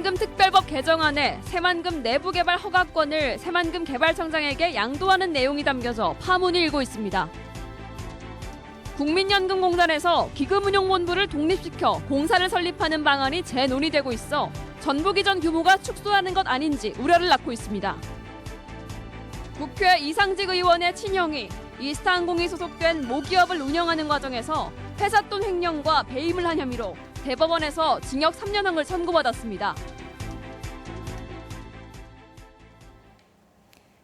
새만금 특별법 개정안에 새만금 내부 개발 허가권을 새만금 개발청장에게 양도하는 내용이 담겨져 파문이 일고 있습니다. 국민연금공단에서 기금운용본부를 독립시켜 공사를 설립하는 방안이 재논의되고 있어 전북 이전 규모가 축소하는 것 아닌지 우려를 낳고 있습니다. 국회 이상직 의원의 친형이 이스타항공이 소속된 모기업을 운영하는 과정에서 회사 돈 횡령과 배임을 한 혐의로 대법원에서 징역 3년형을 선고받았습니다.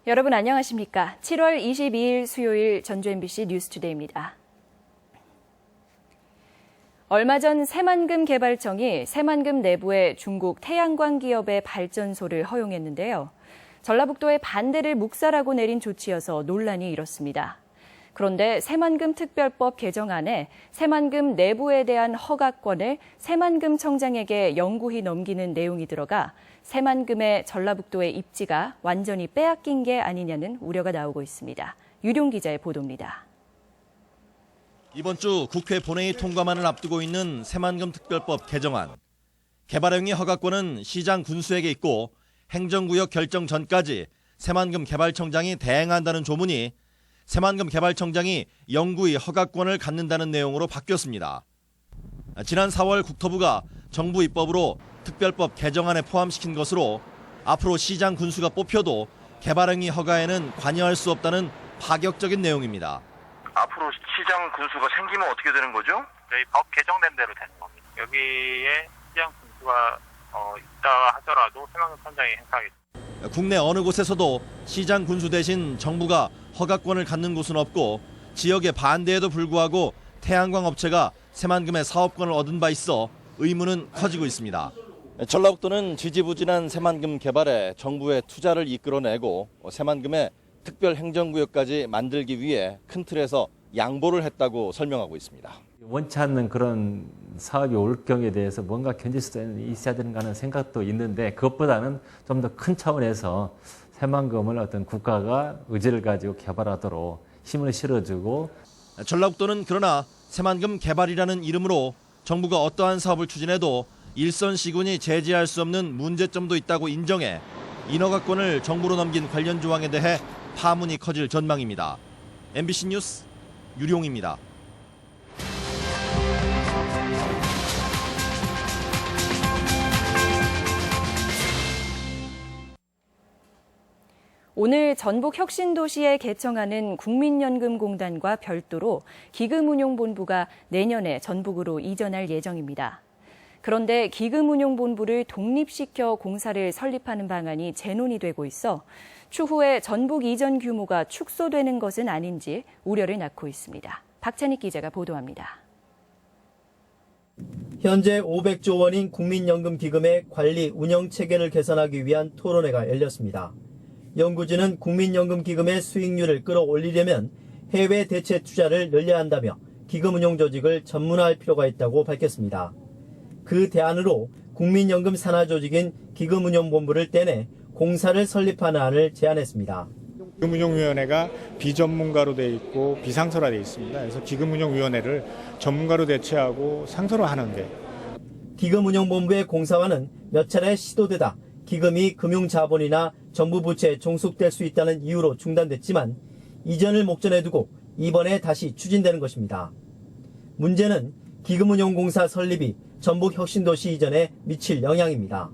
여러분 안녕하십니까? 7월 22일 수요일 전주 MBC 뉴스투데이입니다. 얼마 전 새만금 개발청이 새만금 내부의 중국 태양광 기업의 발전소를 허용했는데요. 전라북도의 반대를 묵살하고 내린 조치여서 논란이 일었습니다. 그런데 새만금 특별법 개정안에 새만금 내부에 대한 허가권을 새만금 청장에게 영구히 넘기는 내용이 들어가 새만금의 전라북도의 입지가 완전히 빼앗긴 게 아니냐는 우려가 나오고 있습니다. 유룡 기자의 보도입니다. 이번 주 국회 본회의 통과만을 앞두고 있는 새만금 특별법 개정안. 개발행위 허가권은 시장 군수에게 있고 행정구역 결정 전까지 새만금 개발청장이 대행한다는 조문이 새만금 개발청장이 영구히 허가권을 갖는다는 내용으로 바뀌었습니다. 지난 4월 국토부가 정부 입법으로 특별법 개정안에 포함시킨 것으로 앞으로 시장 군수가 뽑혀도 개발행위 허가에는 관여할 수 없다는 파격적인 내용입니다. 앞으로 시장 군수가 생기면 어떻게 되는 거죠? 저희 법 개정된 대로 되는 겁니다. 여기에 시장 군수가 있다 하더라도 새만금 청장이 행사하겠습니다. 국내 어느 곳에서도 시장 군수 대신 정부가 허가권을 갖는 곳은 없고 지역의 반대에도 불구하고 태양광 업체가 새만금의 사업권을 얻은 바 있어 의문은 커지고 있습니다. 전라북도는 지지부진한 새만금 개발에 정부의 투자를 이끌어내고 새만금의 특별 행정구역까지 만들기 위해 큰 틀에서 양보를 했다고 설명하고 있습니다. 원치 않는 그런 사업이 올 경우에 대해서 뭔가 견딜 수 있어야 되는가 하는 생각도 있는데 그것보다는 좀 더 큰 차원에서 새만금을 어떤 국가가 의지를 가지고 개발하도록 힘을 실어주고. 전라북도는 그러나 새만금 개발이라는 이름으로 정부가 어떠한 사업을 추진해도 일선 시군이 제지할 수 없는 문제점도 있다고 인정해 인허가권을 정부로 넘긴 관련 조항에 대해 파문이 커질 전망입니다. MBC 뉴스 유룡입니다. 오늘 전북 혁신도시에 개청하는 국민연금공단과 별도로 기금운용본부가 내년에 전북으로 이전할 예정입니다. 그런데 기금운용본부를 독립시켜 공사를 설립하는 방안이 재논의되고 있어 추후에 전북 이전 규모가 축소되는 것은 아닌지 우려를 낳고 있습니다. 박찬익 기자가 보도합니다. 현재 500조 원인 국민연금기금의 관리 운영 체계를 개선하기 위한 토론회가 열렸습니다. 연구진은 국민연금기금의 수익률을 끌어올리려면 해외 대체 투자를 늘려야 한다며 기금운용 조직을 전문화할 필요가 있다고 밝혔습니다. 그 대안으로 국민연금 산하조직인 기금운용본부를 떼내 공사를 설립하는 안을 제안했습니다. 기금운용위원회가 비전문가로 되어 있고 비상설화 되어 있습니다. 그래서 기금운용위원회를 전문가로 대체하고 상설화 하는데 기금운용본부의 공사화는 몇 차례 시도되다 기금이 금융자본이나 정부 부채에 종속될 수 있다는 이유로 중단됐지만 이전을 목전에 두고 이번에 다시 추진되는 것입니다. 문제는 기금운용공사 설립이 전북 혁신도시 이전에 미칠 영향입니다.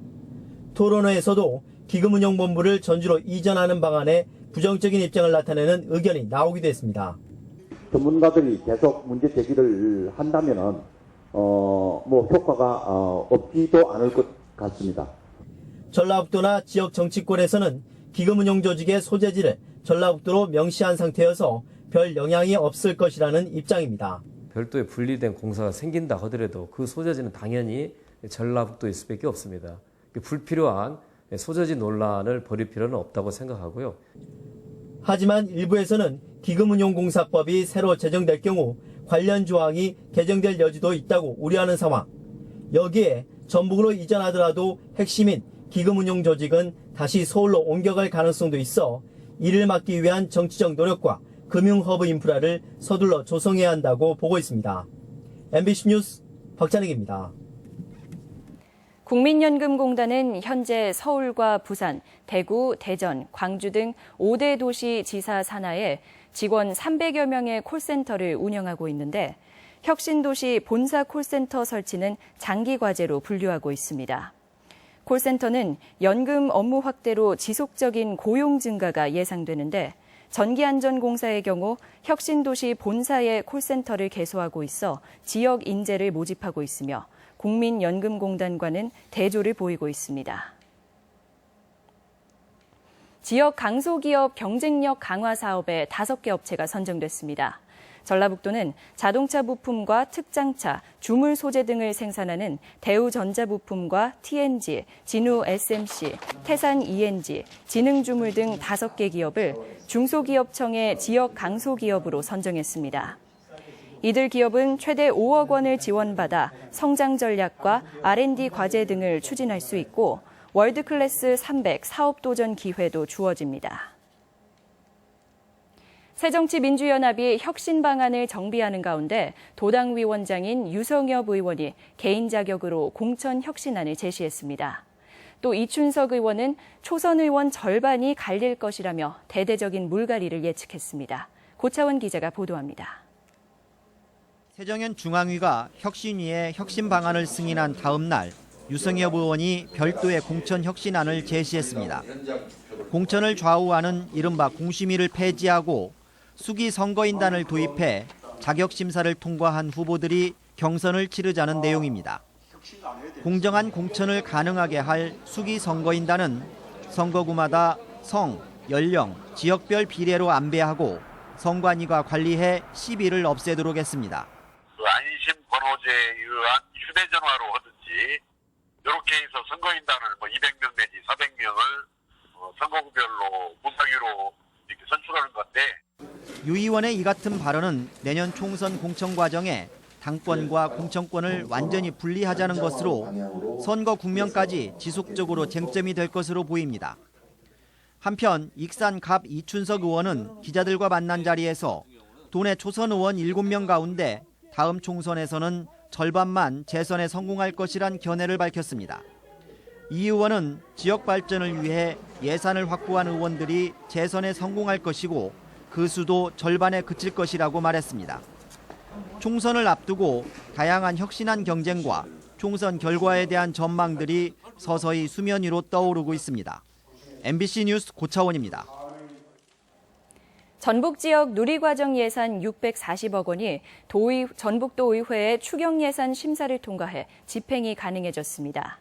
토론회에서도 기금운용본부를 전주로 이전하는 방안에 부정적인 입장을 나타내는 의견이 나오기도 했습니다. 전문가들이 계속 문제 제기를 한다면은 효과가 없지도 않을 것 같습니다. 전라북도나 지역 정치권에서는 기금운용 조직의 소재지를 전라북도로 명시한 상태여서 별 영향이 없을 것이라는 입장입니다. 별도의 분리된 공사가 생긴다 하더라도 그 소재지는 당연히 전라북도일 수밖에 없습니다. 불필요한 소재지 논란을 벌일 필요는 없다고 생각하고요. 하지만 일부에서는 기금운용공사법이 새로 제정될 경우 관련 조항이 개정될 여지도 있다고 우려하는 상황. 여기에 전북으로 이전하더라도 핵심인 기금운용 조직은 다시 서울로 옮겨갈 가능성도 있어 이를 막기 위한 정치적 노력과 금융허브 인프라를 서둘러 조성해야 한다고 보고 있습니다. MBC 뉴스 박찬익입니다. 국민연금공단은 현재 서울과 부산, 대구, 대전, 광주 등 5대 도시 지사 산하에 직원 300여 명의 콜센터를 운영하고 있는데 혁신도시 본사 콜센터 설치는 장기 과제로 분류하고 있습니다. 콜센터는 연금 업무 확대로 지속적인 고용 증가가 예상되는데 전기안전공사의 경우 혁신도시 본사에 콜센터를 개소하고 있어 지역 인재를 모집하고 있으며 국민연금공단과는 대조를 보이고 있습니다. 지역 강소기업 경쟁력 강화 사업에 5개 업체가 선정됐습니다. 전라북도는 자동차 부품과 특장차, 주물 소재 등을 생산하는 대우전자부품과 TNG, 진우 SMC, 태산 ENG, 진흥주물 등 5개 기업을 중소기업청의 지역 강소기업으로 선정했습니다. 이들 기업은 최대 5억 원을 지원받아 성장 전략과 R&D 과제 등을 추진할 수 있고 월드클래스 300 사업도전 기회도 주어집니다. 새정치민주연합이 혁신 방안을 정비하는 가운데 도당위원장인 유성엽 의원이 개인 자격으로 공천 혁신안을 제시했습니다. 또 이춘석 의원은 초선 의원 절반이 갈릴 것이라며 대대적인 물갈이를 예측했습니다. 고차원 기자가 보도합니다. 새정연 중앙위가 혁신위에 혁신 방안을 승인한 다음 날 유성엽 의원이 별도의 공천 혁신안을 제시했습니다. 공천을 좌우하는 이른바 공심위를 폐지하고 수기 선거인단을 도입해 자격심사를 통과한 후보들이 경선을 치르자는 내용입니다. 공정한 공천을 가능하게 할 수기 선거인단은 선거구마다 성, 연령, 지역별 비례로 안배하고 선관위가 관리해 시비를 없애도록 했습니다. 안심 번호제에 의한 휴대전화로 하든지 이렇게 해서 선거인단을 200명 내지 400명을 선거구별로 무작위로 이렇게 선출하는 건데 유 의원의 이 같은 발언은 내년 총선 공천 과정에 당권과 공천권을 완전히 분리하자는 것으로 선거 국면까지 지속적으로 쟁점이 될 것으로 보입니다. 한편 익산 갑 이춘석 의원은 기자들과 만난 자리에서 도내 초선 의원 7명 가운데 다음 총선에서는 절반만 재선에 성공할 것이란 견해를 밝혔습니다. 이 의원은 지역 발전을 위해 예산을 확보한 의원들이 재선에 성공할 것이고 그 수도 절반에 그칠 것이라고 말했습니다. 총선을 앞두고 다양한 혁신안 경쟁과 총선 결과에 대한 전망들이 서서히 수면 위로 떠오르고 있습니다. MBC 뉴스 고차원입니다. 전북 지역 누리과정 예산 640억 원이 전북도의회의 추경 예산 심사를 통과해 집행이 가능해졌습니다.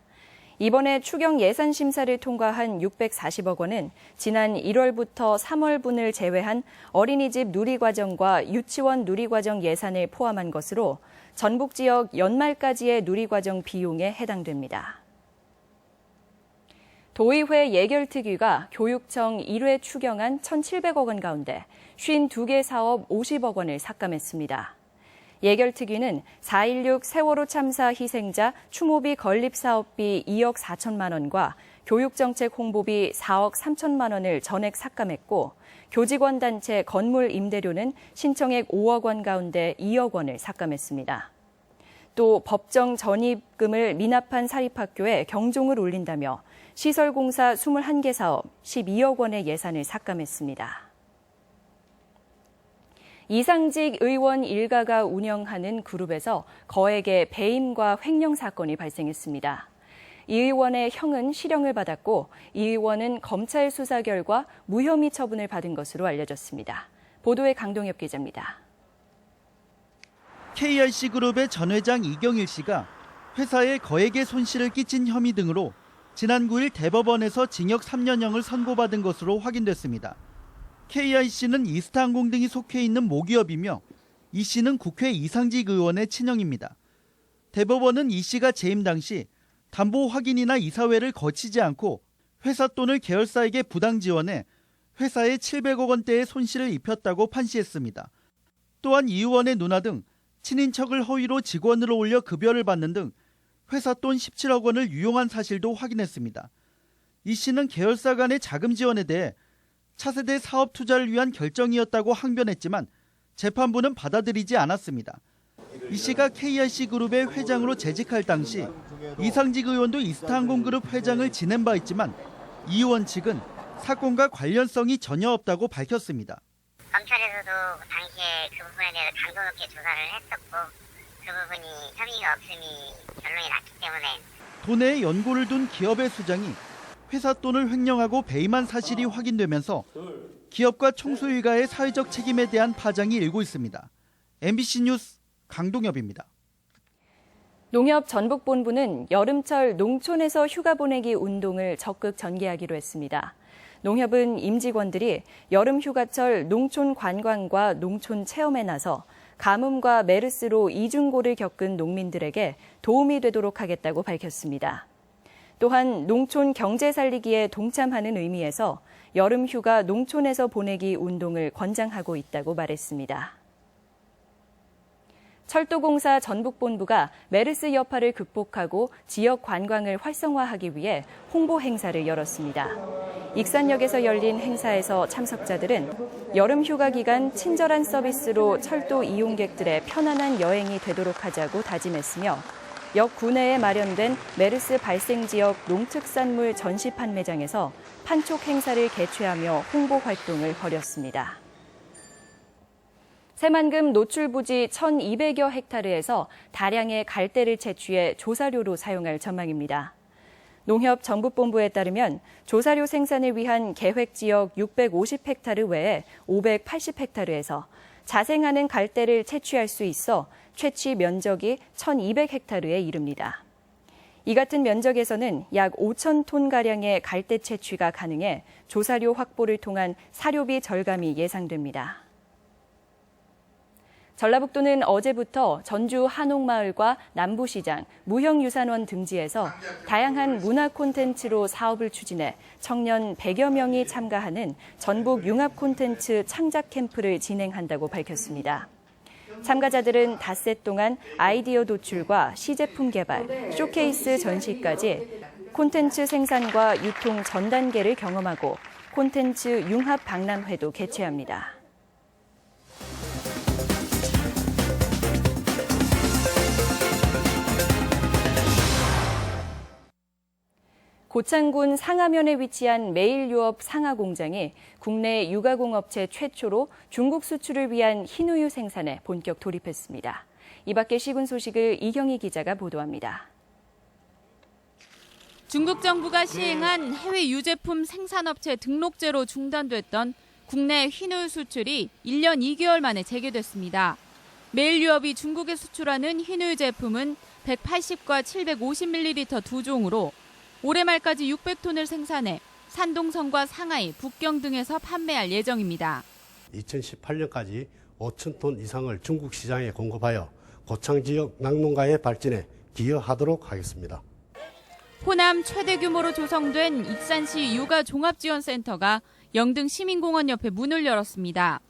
이번에 추경 예산 심사를 통과한 640억 원은 지난 1월부터 3월분을 제외한 어린이집 누리과정과 유치원 누리과정 예산을 포함한 것으로 전북 지역 연말까지의 누리과정 비용에 해당됩니다. 도의회 예결특위가 교육청 1회 추경안 1,700억 원 가운데 52개 사업 50억 원을 삭감했습니다. 예결특위는 4.16 세월호 참사 희생자 추모비 건립사업비 2억 4천만 원과 교육정책 홍보비 4억 3천만 원을 전액 삭감했고 교직원 단체 건물 임대료는 신청액 5억 원 가운데 2억 원을 삭감했습니다. 또 법정 전입금을 미납한 사립학교에 경종을 울린다며 시설공사 21개 사업 12억 원의 예산을 삭감했습니다. 이상직 의원 일가가 운영하는 그룹에서 거액의 배임과 횡령 사건이 발생했습니다. 이 의원의 형은 실형을 받았고 이 의원은 검찰 수사 결과 무혐의 처분을 받은 것으로 알려졌습니다. 보도에 강동엽 기자입니다. KRC그룹의 전 회장 이경일 씨가 회사에 거액의 손실을 끼친 혐의 등으로 지난 9일 대법원에서 징역 3년형을 선고받은 것으로 확인됐습니다. KIC는 이스타항공 등이 속해 있는 모기업이며 이 씨는 국회 이상직 의원의 친형입니다. 대법원은 이 씨가 재임 당시 담보 확인이나 이사회를 거치지 않고 회사 돈을 계열사에게 부당 지원해 회사에 700억 원대의 손실을 입혔다고 판시했습니다. 또한 이 의원의 누나 등 친인척을 허위로 직원으로 올려 급여를 받는 등 회사 돈 17억 원을 유용한 사실도 확인했습니다. 이 씨는 계열사 간의 자금 지원에 대해 차세대 사업 투자를 위한 결정이었다고 항변했지만 재판부는 받아들이지 않았습니다. 이 씨가 KRC그룹의 회장으로 재직할 당시 이상직 의원도 이스타항공그룹 회장을 지낸 바 있지만 이 의원 측은 사건과 관련성이 전혀 없다고 밝혔습니다. 검찰에서도 당시에 그 부분에 대해서 강도 높게 조사를 했었고 그 부분이 혐의가 없음이 결론이 났기 때문에 도내에 연고를 둔 기업의 수장이 회사 돈을 횡령하고 배임한 사실이 확인되면서 기업과 총수일가의 사회적 책임에 대한 파장이 일고 있습니다. MBC 뉴스 강동엽입니다. 농협 전북본부는 여름철 농촌에서 휴가 보내기 운동을 적극 전개하기로 했습니다. 농협은 임직원들이 여름 휴가철 농촌 관광과 농촌 체험에 나서 가뭄과 메르스로 이중고를 겪은 농민들에게 도움이 되도록 하겠다고 밝혔습니다. 또한 농촌 경제 살리기에 동참하는 의미에서 여름 휴가 농촌에서 보내기 운동을 권장하고 있다고 말했습니다. 철도공사 전북본부가 메르스 여파를 극복하고 지역 관광을 활성화하기 위해 홍보 행사를 열었습니다. 익산역에서 열린 행사에서 참석자들은 여름 휴가 기간 친절한 서비스로 철도 이용객들의 편안한 여행이 되도록 하자고 다짐했으며 역 구내에 마련된 메르스 발생 지역 농특산물 전시판 매장에서 판촉 행사를 개최하며 홍보 활동을 벌였습니다. 새만금 노출 부지 1,200여 헥타르에서 다량의 갈대를 채취해 조사료로 사용할 전망입니다. 농협 전북본부에 따르면 조사료 생산을 위한 계획 지역 650헥타르 외에 580헥타르에서 자생하는 갈대를 채취할 수 있어 채취 면적이 1,200헥타르에 이릅니다. 이 같은 면적에서는 약 5,000톤가량의 갈대 채취가 가능해 조사료 확보를 통한 사료비 절감이 예상됩니다. 전라북도는 어제부터 전주 한옥마을과 남부시장, 무형유산원 등지에서 다양한 문화 콘텐츠로 사업을 추진해 청년 100여 명이 참가하는 전북 융합 콘텐츠 창작 캠프를 진행한다고 밝혔습니다. 참가자들은 닷새 동안 아이디어 도출과 시제품 개발, 쇼케이스 전시까지 콘텐츠 생산과 유통 전 단계를 경험하고 콘텐츠 융합 박람회도 개최합니다. 고창군 상하면에 위치한 매일유업 상하공장이 국내 육아공업체 최초로 중국 수출을 위한 흰우유 생산에 본격 돌입했습니다. 이 밖의 시군 소식을 이경희 기자가 보도합니다. 중국 정부가 시행한 해외 유제품 생산업체 등록제로 중단됐던 국내 흰우유 수출이 1년 2개월 만에 재개됐습니다. 매일유업이 중국에 수출하는 흰우유 제품은 180과 750ml 두 종으로 올해 말까지 600톤을 생산해 산동성과 상하이, 북경 등에서 판매할 예정입니다. 2018년까지 5,000톤 이상을 중국 시장에 공급하여 고창 지역 낙농가의 발전에 기여하도록 하겠습니다. 호남 최대 규모로 조성된 익산시 육아종합지원센터가 영등 시민공원 옆에 문을 열었습니다.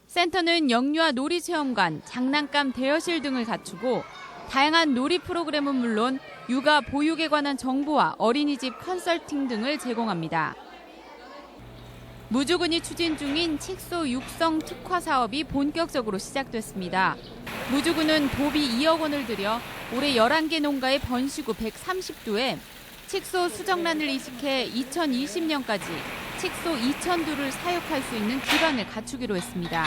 센터는 영유아 놀이체험관, 장난감 대여실 등을 갖추고 다양한 놀이 프로그램은 물론 육아 보육에 관한 정보와 어린이집 컨설팅 등을 제공합니다. 무주군이 추진 중인 칙소 육성 특화 사업이 본격적으로 시작됐습니다. 무주군은 도비 2억 원을 들여 올해 11개 농가의 번시구 130두에 칙소 수정란을 이식해 2020년까지 칙소 2,000두를 사육할 수 있는 기반을 갖추기로 했습니다.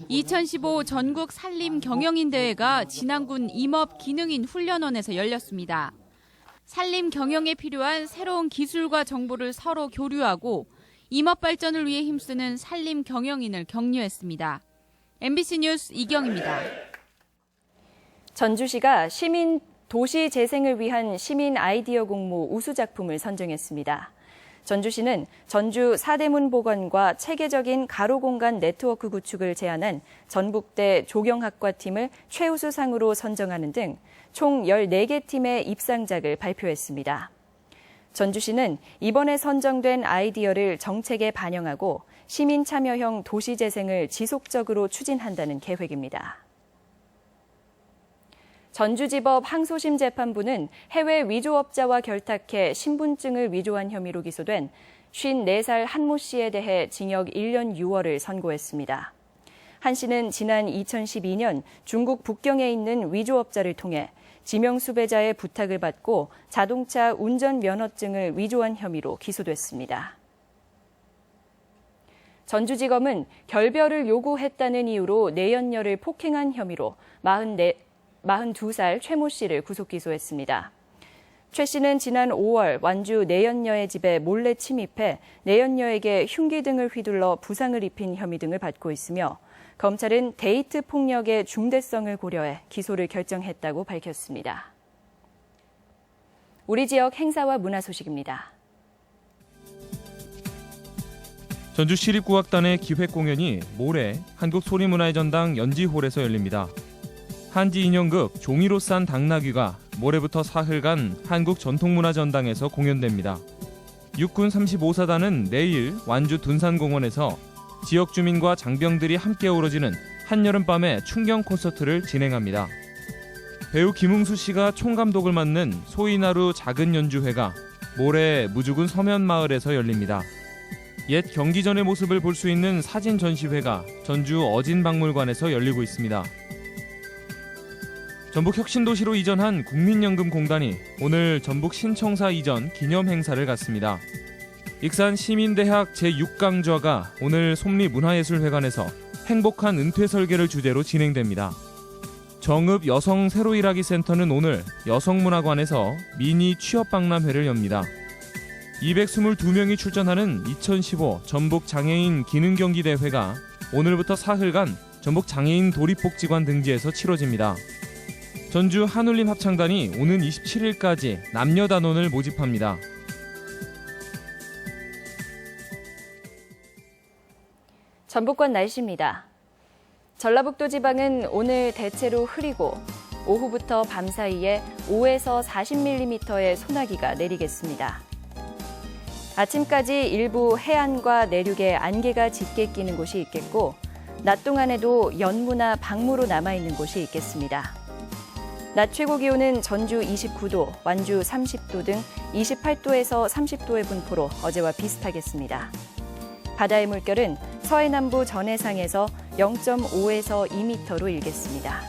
2015 전국 산림 경영인 대회가 진안군 임업 기능인 훈련원에서 열렸습니다. 산림 경영에 필요한 새로운 기술과 정보를 서로 교류하고 임업 발전을 위해 힘쓰는 산림 경영인을 격려했습니다. MBC 뉴스 이경입니다. 전주시가 시민 도시 재생을 위한 시민 아이디어 공모 우수 작품을 선정했습니다. 전주시는 전주 사대문 복원과 체계적인 가로 공간 네트워크 구축을 제안한 전북대 조경학과팀을 최우수상으로 선정하는 등 총 14개 팀의 입상작을 발표했습니다. 전주시는 이번에 선정된 아이디어를 정책에 반영하고 시민 참여형 도시 재생을 지속적으로 추진한다는 계획입니다. 전주지법 항소심 재판부는 해외 위조업자와 결탁해 신분증을 위조한 혐의로 기소된 54살 한모 씨에 대해 징역 1년 6월을 선고했습니다. 한 씨는 지난 2012년 중국 북경에 있는 위조업자를 통해 지명 수배자의 부탁을 받고 자동차 운전 면허증을 위조한 혐의로 기소됐습니다. 전주지검은 결별을 요구했다는 이유로 내연녀를 폭행한 혐의로 42살 최모 씨를 구속 기소했습니다. 최 씨는 지난 5월 완주 내연녀의 집에 몰래 침입해 내연녀에게 흉기 등을 휘둘러 부상을 입힌 혐의 등을 받고 있으며 검찰은 데이트 폭력의 중대성을 고려해 기소를 결정했다고 밝혔습니다. 우리 지역 행사와 문화 소식입니다. 전주시립국악단의 기획공연이 모레 한국소리문화의 전당 연지홀에서 열립니다. 한지 인형극 종이로 싼 당나귀가 모레부터 사흘간 한국전통문화전당에서 공연됩니다. 육군 35사단은 내일 완주 둔산공원에서 지역 주민과 장병들이 함께 어우러지는 한여름밤의 충경 콘서트를 진행합니다. 배우 김웅수 씨가 총감독을 맡는 소이나루 작은 연주회가 모레 무주군 서면마을에서 열립니다. 옛 경기전의 모습을 볼 수 있는 사진 전시회가 전주 어진박물관에서 열리고 있습니다. 전북 혁신도시로 이전한 국민연금공단이 오늘 전북 신청사 이전 기념 행사를 갖습니다. 익산 시민대학 제6강좌가 오늘 솜리문화예술회관에서 행복한 은퇴 설계를 주제로 진행됩니다. 정읍 여성 새로 일하기 센터는 오늘 여성문화관에서 미니 취업박람회를 엽니다. 222명이 출전하는 2015 전북 장애인 기능경기대회가 오늘부터 사흘간 전북 장애인 도립복지관 등지에서 치러집니다. 전주 한울림 합창단이 오는 27일까지 남녀단원을 모집합니다. 전북권 날씨입니다. 전라북도 지방은 오늘 대체로 흐리고 오후부터 밤 사이에 5에서 40mm의 소나기가 내리겠습니다. 아침까지 일부 해안과 내륙에 안개가 짙게 끼는 곳이 있겠고 낮 동안에도 연무나 방무로 남아있는 곳이 있겠습니다. 낮 최고 기온은 전주 29도, 완주 30도 등 28도에서 30도의 분포로 어제와 비슷하겠습니다. 바다의 물결은 서해남부 전해상에서 0.5에서 2m로 일겠습니다.